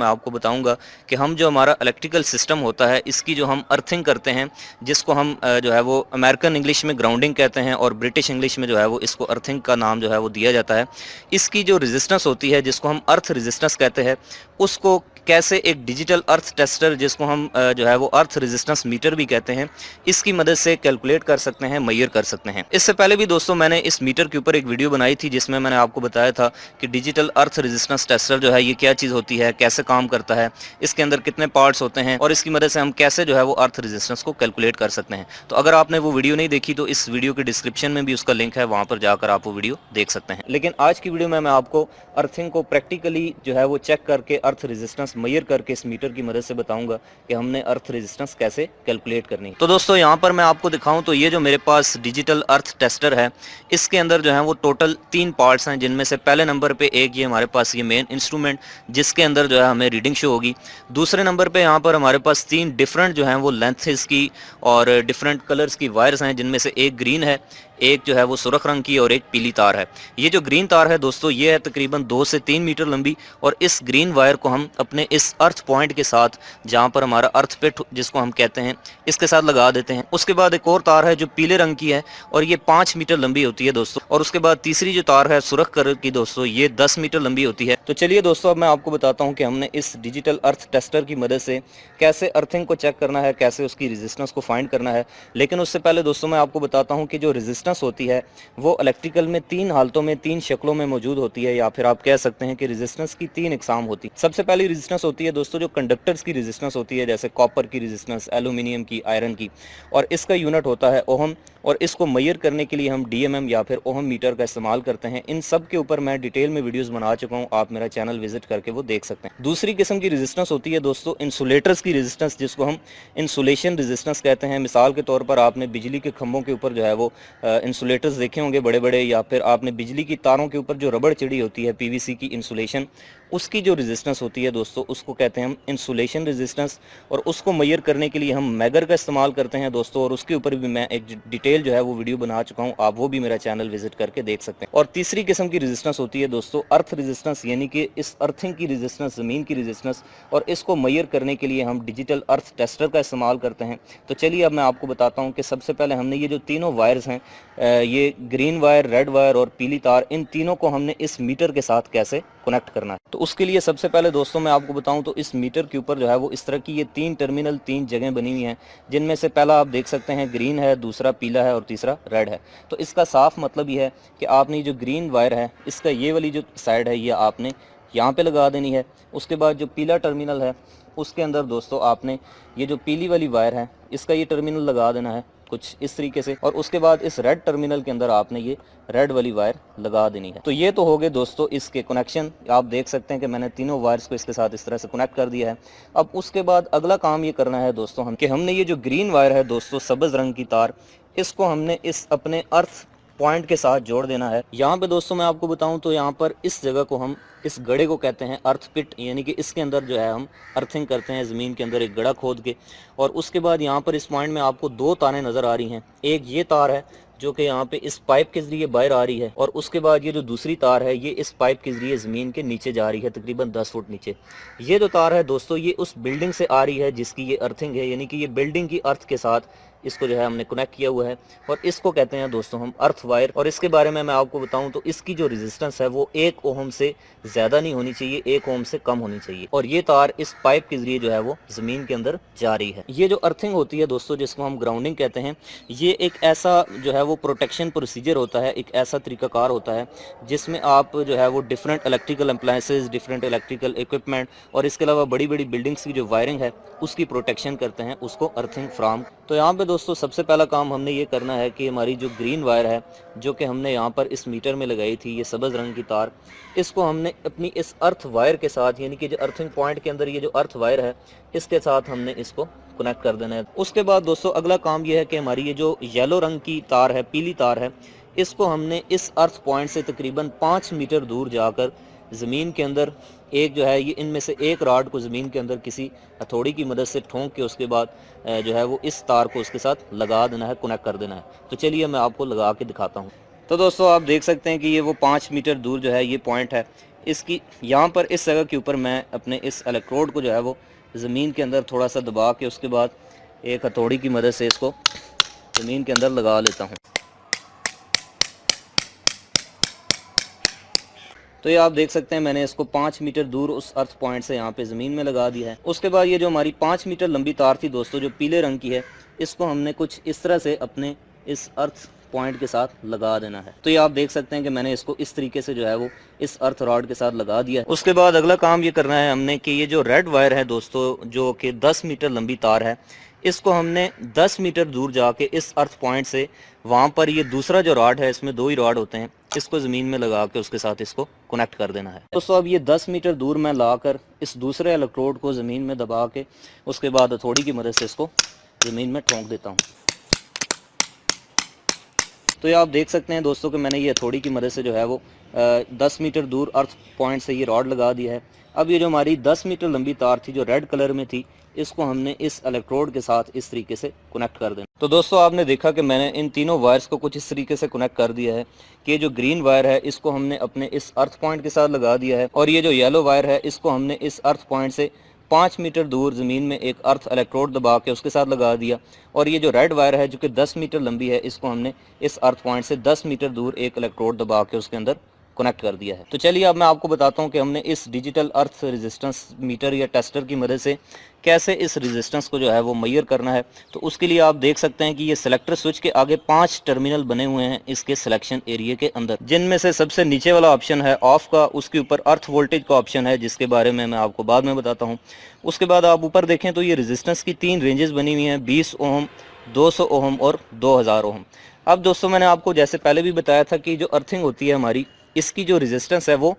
मैं आपको बताऊंगा कि हम जो हमारा इलेक्ट्रिकल सिस्टम होता है इसकी जो हम अर्थिंग करते हैं, जिसको हम जो है वो अमेरिकन इंग्लिश में ग्राउंडिंग कहते हैं और ब्रिटिश इंग्लिश में जो है वो इसको अर्थिंग का नाम जो है वो दिया जाता है। इसकी जो रेजिस्टेंस होती है जिसको हम अर्थ रेजिस्टेंस कहते हैं, उसको कैसे एक डिजिटल अर्थ टेस्टर जिसको हम जो है वो अर्थ रेजिस्टेंस मीटर भी कहते हैं, इसकी मदद से कैलकुलेट कर सकते हैं, मेजर कर सकते हैं। इससे पहले भी दोस्तों मैंने इस मीटर के ऊपर एक वीडियो बनाई थी जिसमें मैंने आपको बताया था कि डिजिटल अर्थ रेजिस्टेंस टेस्टर जो है ये क्या चीज़ होती है, कैसे काम करता है, इसके अंदर कितने पार्ट्स होते हैं और इसकी मदद से हम कैसे जो है वो अर्थ रेजिस्टेंस को कैलकुलेट कर सकते हैं। तो अगर आपने वो वीडियो नहीं देखी तो इस वीडियो के डिस्क्रिप्शन में भी उसका लिंक है, वहाँ पर जाकर आप वो वीडियो देख सकते हैं। लेकिन आज की वीडियो में मैं आपको अर्थिंग को प्रैक्टिकली जो है वो चेक करके अर्थ रेजिस्टेंस मेजर करके इस मीटर की मदद से बताऊंगा कि हमने अर्थ रेजिस्टेंस कैसे कैलकुलेट करनी है। तो दोस्तों यहाँ पर मैं आपको दिखाऊं तो ये जो मेरे पास डिजिटल अर्थ टेस्टर है, इसके अंदर जो है वो टोटल 3 पार्ट्स हैं, जिनमें से पहले नंबर पे एक ये हमारे पास ये मेन इंस्ट्रूमेंट जिसके अंदर जो है हमें रीडिंग शो होगी। दूसरे नंबर पे यहाँ पर हमारे पास 3 डिफरेंट जो हैं वो लेंथेस की और डिफरेंट कलर्स की वायर्स हैं, जिनमें से एक ग्रीन है, एक जो है वो सुरख रंग की और एक पीली तार है। ये जो ग्रीन तार है दोस्तों ये है तकरीबन 2 से 3 मीटर लंबी और इस ग्रीन वायर को हम अपने इस अर्थ पॉइंट के साथ, जहाँ पर हमारा अर्थ पिट जिसको हम कहते हैं, इसके साथ लगा देते हैं। उसके बाद एक और तार है जो पीले रंग की है और ये 5 मीटर लंबी होती है दोस्तों। और उसके बाद तीसरी जो तार है सुरख कलर की दोस्तों, ये 10 मीटर लंबी होती है। तो चलिए दोस्तों अब मैं आपको बताता हूँ कि हमने इस डिजिटल अर्थ टेस्टर की मदद से कैसे अर्थिंग को चेक करना है, कैसे उसकी रेजिस्टेंस को फाइंड करना है। लेकिन उससे पहले दोस्तों मैं आपको बताता हूँ कि जो रेजिस्टेंस होती है वो इलेक्ट्रिकल में 3 हालतों में 3 शक्लों में मौजूद होती है, या फिर आप कह सकते हैं कि रेजिस्टेंस की 3 इकसाम होती है। सबसे पहली रेजिस्टेंस होती है दोस्तों जो कंडक्टर्स की रेजिस्टेंस होती है, जैसे कॉपर की रेजिस्टेंस, एल्यूमिनियम की, आयरन की, और इसका यूनिट होता है ओहम। और इसको मेजर करने के लिए हम डीएमएम या फिर ओहम मीटर का इस्तेमाल करते हैं। इन सब के ऊपर मैं डिटेल में वीडियोस बना चुका हूं, आप मेरा चैनल विजिट करके वो देख सकते हैं। दूसरी किस्म की रेजिस्टेंस होती है दोस्तों इंसुलेटर्स की रेजिस्टेंस, जिसको हम इंसुलेशन रेजिस्टेंस कहते हैं। मिसाल के तौर पर आपने बिजली के खंभों के ऊपर जो है वो इंसुलेटर्स देखे होंगे बड़े बड़े, या फिर आपने बिजली की तारों के ऊपर जो रबड़ चिड़ी होती है पीवीसी की इंसुलेशन, उसकी जो रेजिस्टेंस होती है दोस्तों उसको कहते हैं हम इंसुलेशन रेजिस्टेंस। और उसको मेजर करने के लिए हम मैगर का इस्तेमाल करते हैं दोस्तों, और उसके ऊपर भी मैं एक डिटेल जो है वो वीडियो बना चुका हूं, आप वो भी मेरा चैनल विजिट करके देख सकते हैं। और तीसरी किस्म की रेजिस्टेंस होती है दोस्तों अर्थ रेजिस्टेंस, यानी कि इस अर्थिंग की रेजिस्टेंस, जमीन की रेजिस्टेंस, और इसको मेजर करने के लिए हम डिजिटल अर्थ टेस्टर का इस्तेमाल करते हैं। तो चलिए अब मैं आपको बताता हूँ कि सबसे पहले हमने ये जो तीनों वायर्स हैं, ये ग्रीन वायर, रेड वायर और पीली तार, इन तीनों को हमने इस मीटर के साथ कैसे कनेक्ट करना है। तो उसके लिए सबसे पहले दोस्तों मैं आपको बताऊं तो इस मीटर के ऊपर जो है वो इस तरह की ये 3 टर्मिनल, 3 जगह बनी हुई हैं, जिनमें से पहला आप देख सकते हैं ग्रीन है, दूसरा पीला है और तीसरा रेड है। तो इसका साफ मतलब ये है कि आपने जो ग्रीन वायर है इसका ये वाली जो साइड है ये आपने यहाँ पे लगा देनी है। उसके बाद जो पीला टर्मिनल है उसके अंदर दोस्तों आपने ये जो पीली वाली वायर है इसका ये टर्मिनल लगा देना है कुछ इस तरीके से, और उसके बाद इस रेड टर्मिनल के अंदर आपने ये रेड वाली वायर लगा देनी है। तो ये तो हो गए दोस्तों इसके कनेक्शन। आप देख सकते हैं कि मैंने तीनों वायर्स को इसके साथ इस तरह से कनेक्ट कर दिया है। अब उसके बाद अगला काम ये करना है दोस्तों हम कि हमने ये जो ग्रीन वायर है दोस्तों, सब्ज रंग की तार, इसको हमने इस अपने अर्थ पॉइंट के साथ जोड़ देना है। यहाँ पे दोस्तों मैं आपको बताऊं तो यहाँ पर इस जगह को हम, इस गड्ढे को कहते हैं अर्थ पिट, यानी कि इसके अंदर जो है हम अर्थिंग करते हैं ज़मीन के अंदर एक गड्ढा खोद के। और उसके बाद यहाँ पर इस पॉइंट में आपको 2 तारें नज़र आ रही हैं। एक ये तार है जो कि यहाँ पे इस पाइप के जरिए बाहर आ रही है, और उसके बाद ये जो दूसरी तार है ये इस पाइप के जरिए ज़मीन के नीचे जा रही है, तकरीबन 10 फुट नीचे। ये जो तार है दोस्तों ये उस बिल्डिंग से आ रही है जिसकी ये अर्थिंग है, यानी कि ये बिल्डिंग की अर्थ के साथ इसको जो है हमने कनेक्ट किया हुआ है, और इसको कहते हैं दोस्तों हम अर्थ वायर। और इसके बारे में मैं आपको बताऊं तो इसकी जो रेजिस्टेंस है वो 1 ओहम से ज़्यादा नहीं होनी चाहिए, 1 ओहम से कम होनी चाहिए। और ये तार इस पाइप के जरिए जो है वो ज़मीन के अंदर जा रही है। ये जो अर्थिंग होती है दोस्तों जिसको हम ग्राउंडिंग कहते हैं, ये एक ऐसा जो है वो प्रोटेक्शन प्रोसीजर होता है, एक ऐसा तरीकाकार होता है जिसमें आप जो है वो different electrical appliances, different electrical equipment और इसके अलावा बड़ी बड़ी बिल्डिंग्स की जो वायरिंग है उसकी प्रोटेक्शन करते हैं, उसको अर्थिंग फ्राम। तो यहाँ पे दोस्तों सबसे पहला काम हमने ये करना है कि हमारी जो ग्रीन वायर है जो कि हमने यहाँ पर इस मीटर में लगाई थी, ये सब्ज़ रंग की तार, इसको हमने अपनी इस अर्थ वायर के साथ, यानी कि जो अर्थिंग पॉइंट के अंदर ये जो अर्थ वायर है इसके साथ हमने इसको कनेक्ट कर देना है। उसके बाद दोस्तों अगला काम ये है कि हमारी ये जो येलो रंग की तार है, पीली तार है, इसको हमने इस अर्थ पॉइंट से तकरीबन 5 मीटर दूर जाकर ज़मीन के अंदर एक जो है ये इनमें से एक रॉड को ज़मीन के अंदर किसी हथौड़ी की मदद से ठोंक के उसके बाद जो है वो इस तार को उसके साथ लगा देना है, कनेक्ट कर देना है। तो चलिए मैं आपको लगा के दिखाता हूँ। तो दोस्तों आप देख सकते हैं कि ये वो 5 मीटर दूर जो है ये पॉइंट है, इसकी यहाँ पर इस जगह के ऊपर मैं अपने इस इलेक्ट्रोड को जो है वो ज़मीन के अंदर थोड़ा सा दबा के उसके बाद एक हथौड़ी की मदद से इसको ज़मीन के अंदर लगा लेता हूँ। तो ये आप देख सकते हैं मैंने इसको 5 मीटर दूर उस अर्थ पॉइंट से यहाँ पे ज़मीन में लगा दिया है। उसके बाद ये जो हमारी 5 मीटर लंबी तार थी दोस्तों, जो पीले रंग की है, इसको हमने कुछ इस तरह से अपने इस अर्थ पॉइंट के साथ लगा देना है। तो ये आप देख सकते हैं कि मैंने इसको इस तरीके से जो है वो इस अर्थ रॉड के साथ लगा दिया है। उसके बाद अगला काम ये करना है हमने कि ये जो रेड वायर है दोस्तों, जो कि 10 मीटर लंबी तार है, इसको हमने 10 मीटर दूर जाके इस अर्थ पॉइंट से वहाँ पर ये दूसरा जो रॉड है, इसमें 2 ही रॉड होते हैं, इसको ज़मीन में लगा के उसके साथ इसको कनेक्ट कर देना है। दोस्तों अब ये 10 मीटर दूर मैं लाकर इस दूसरे इलेक्ट्रोड को ज़मीन में दबा के उसके बाद हथौड़ी की मदद से इसको ज़मीन में ठोंक देता हूँ। तो ये आप देख सकते हैं दोस्तों कि मैंने ये हथौड़ी की मदद से जो है वो 10 मीटर दूर अर्थ पॉइंट से ये रॉड लगा दिया है। अब ये जो हमारी 10 मीटर लंबी तार थी जो रेड कलर में थी, इसको हमने इस इलेक्ट्रोड के साथ इस तरीके से कनेक्ट कर देना। तो दोस्तों आपने देखा कि मैंने इन तीनों वायर्स को कुछ इस तरीके से कनेक्ट कर दिया है कि जो ग्रीन वायर है इसको हमने अपने इस अर्थ पॉइंट के साथ लगा दिया है, और ये जो येलो वायर है इसको हमने इस अर्थ पॉइंट से 5 मीटर दूर ज़मीन में एक अर्थ इलेक्ट्रोड दबा के उसके साथ लगा दिया। और ये जो रेड वायर है जो कि 10 मीटर लंबी है, इसको हमने इस अर्थ पॉइंट से 10 मीटर दूर एक इलेक्ट्रोड दबा के उसके अंदर कनेक्ट कर दिया है। तो चलिए अब मैं आपको बताता हूँ कि हमने इस डिजिटल अर्थ रेजिस्टेंस मीटर या टेस्टर की मदद से कैसे इस रेजिस्टेंस को जो है वो मेजर करना है। तो उसके लिए आप देख सकते हैं कि ये सिलेक्टर स्विच के आगे 5 टर्मिनल बने हुए हैं इसके सिलेक्शन एरिया के अंदर, जिनमें से सबसे नीचे वाला ऑप्शन है ऑफ का, उसके ऊपर अर्थ वोल्टेज का ऑप्शन है जिसके बारे में मैं आपको बाद में बताता हूँ। उसके बाद आप ऊपर देखें तो ये रेजिस्टेंस की 3 रेंजेस बनी हुई हैं, 20 ओम, 200 ओम और 2000 ओम। अब दोस्तों मैंने आपको जैसे पहले भी बताया था कि जो अर्थिंग होती है हमारी, इसकी जो रेजिस्टेंस है वो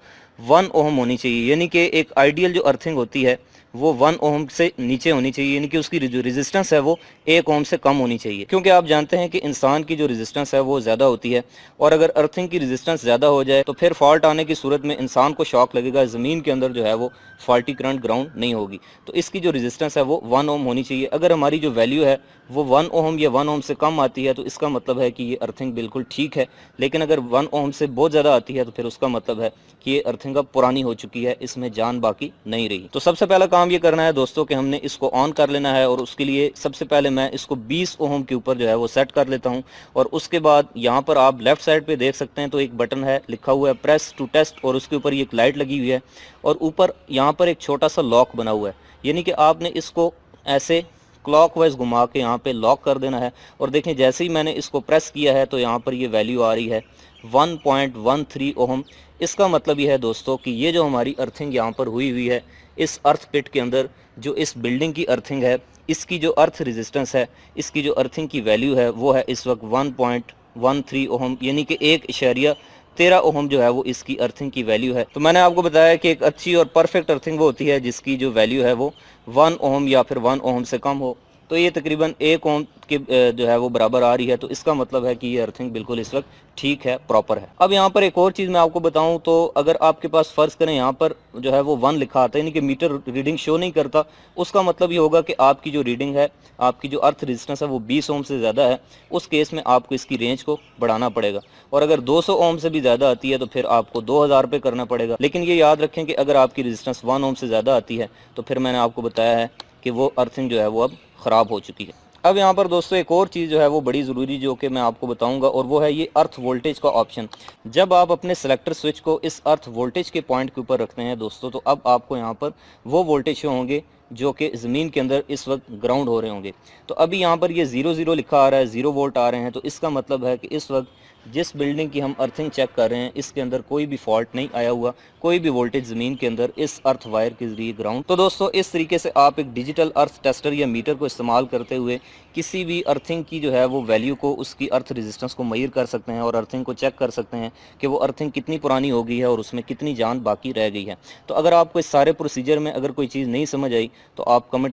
1 ओम होनी चाहिए, यानी कि एक आइडियल जो अर्थिंग होती है वो 1 ओम से नीचे होनी चाहिए, यानी कि उसकी जो रेजिस्टेंस है वो 1 ओम से कम होनी चाहिए। क्योंकि आप जानते हैं कि इंसान की जो रेजिस्टेंस है वो ज़्यादा होती है, और अगर अर्थिंग की रेजिस्टेंस ज़्यादा हो जाए तो फिर फॉल्ट आने की सूरत में इंसान को शॉक लगेगा, ज़मीन के अंदर जो है वो फॉल्टी करंट ग्राउंड नहीं होगी। तो इसकी जो रेजिस्टेंस है वो 1 ओम होनी चाहिए। अगर हमारी जो वैल्यू है वो 1 ओम या 1 ओम से कम आती है तो इसका मतलब है कि ये अर्थिंग बिल्कुल ठीक है, लेकिन अगर 1 ओम से बहुत ज़्यादा आती है तो फिर उसका मतलब है कि ये अर्थिंग अब पुरानी हो चुकी है, इसमें जान बाकी नहीं रही। तो सबसे पहला काम ये करना है दोस्तों कि हमने इसको ऑन कर लेना है, और उसके लिए सबसे पहले मैं इसको 20 ओम के ऊपर जो है वो सेट कर लेता हूँ। और उसके बाद यहाँ पर आप लेफ्ट साइड पे देख सकते हैं तो एक बटन है, लिखा हुआ है प्रेस टू टेस्ट, और उसके ऊपर ये एक लाइट लगी हुई है, और ऊपर यहाँ पर एक छोटा सा लॉक बना हुआ है, यानी कि आपने इसको ऐसे क्लॉकवाइज घुमा के यहाँ पे लॉक कर देना है। और देखें जैसे ही मैंने इसको प्रेस किया है तो यहाँ पर ये वैल्यू आ रही है 1.13 ओम। इसका मतलब ये है दोस्तों कि ये जो हमारी अर्थिंग यहाँ पर हुई है इस अर्थ पिट के अंदर, जो इस बिल्डिंग की अर्थिंग है, इसकी जो अर्थ रेजिस्टेंस है, इसकी जो अर्थिंग की वैल्यू है वो है इस वक्त 1.13 ओम, यानी कि 1.13 ओम जो है वो इसकी अर्थिंग की वैल्यू है। तो मैंने आपको बताया कि एक अच्छी और परफेक्ट अर्थिंग वो होती है जिसकी जो वैल्यू है वो 1 ओम या फिर 1 ओम से कम हो। तो ये तकरीबन 1 ओम के जो है वो बराबर आ रही है, तो इसका मतलब है कि ये अर्थिंग बिल्कुल इस वक्त ठीक है, प्रॉपर है। अब यहाँ पर एक और चीज़ मैं आपको बताऊँ तो अगर आपके पास फ़र्ज़ करें यहाँ पर जो है वो 1 लिखा आता है, यानी कि मीटर रीडिंग शो नहीं करता, उसका मतलब ये होगा कि आपकी जो रीडिंग है, आपकी जो अर्थ रेजिस्टेंस है वो 20 ओम से ज़्यादा है। उस केस में आपको इसकी रेंज को बढ़ाना पड़ेगा, और अगर 200 ओम से भी ज़्यादा आती है तो फिर आपको 2000 पे करना पड़ेगा। लेकिन ये याद रखें कि अगर आपकी रेजिस्टेंस 1 ओम से ज़्यादा आती है तो फिर मैंने आपको बताया है कि वो अर्थिंग जो है वो अब ख़राब हो चुकी है। अब यहाँ पर दोस्तों एक और चीज़ जो है वो बड़ी ज़रूरी जो कि मैं आपको बताऊंगा, और वो है ये अर्थ वोल्टेज का ऑप्शन। जब आप अपने सेलेक्टर स्विच को इस अर्थ वोल्टेज के पॉइंट के ऊपर रखते हैं दोस्तों, तो अब आपको यहाँ पर वो वोल्टेज शो होंगे जो कि ज़मीन के अंदर इस वक्त ग्राउंड हो रहे होंगे। तो अभी यहाँ पर ये 0 लिखा आ रहा है, 0 वोल्ट आ रहे हैं, तो इसका मतलब है कि इस वक्त जिस बिल्डिंग की हम अर्थिंग चेक कर रहे हैं इसके अंदर कोई भी फॉल्ट नहीं आया हुआ, कोई भी वोल्टेज ज़मीन के अंदर इस अर्थ वायर के जरिए ग्राउंड। तो दोस्तों इस तरीके से आप एक डिजिटल अर्थ टेस्टर या मीटर को इस्तेमाल करते हुए किसी भी अर्थिंग की जो है वो वैल्यू को, उसकी अर्थ रेजिस्टेंस को मेजर कर सकते हैं, और अर्थिंग को चेक कर सकते हैं कि वो अर्थिंग कितनी पुरानी हो गई है और उसमें कितनी जान बाकी रह गई है। तो अगर आपको इस सारे प्रोसीजर में अगर कोई चीज़ नहीं समझ आई तो आप कमेंट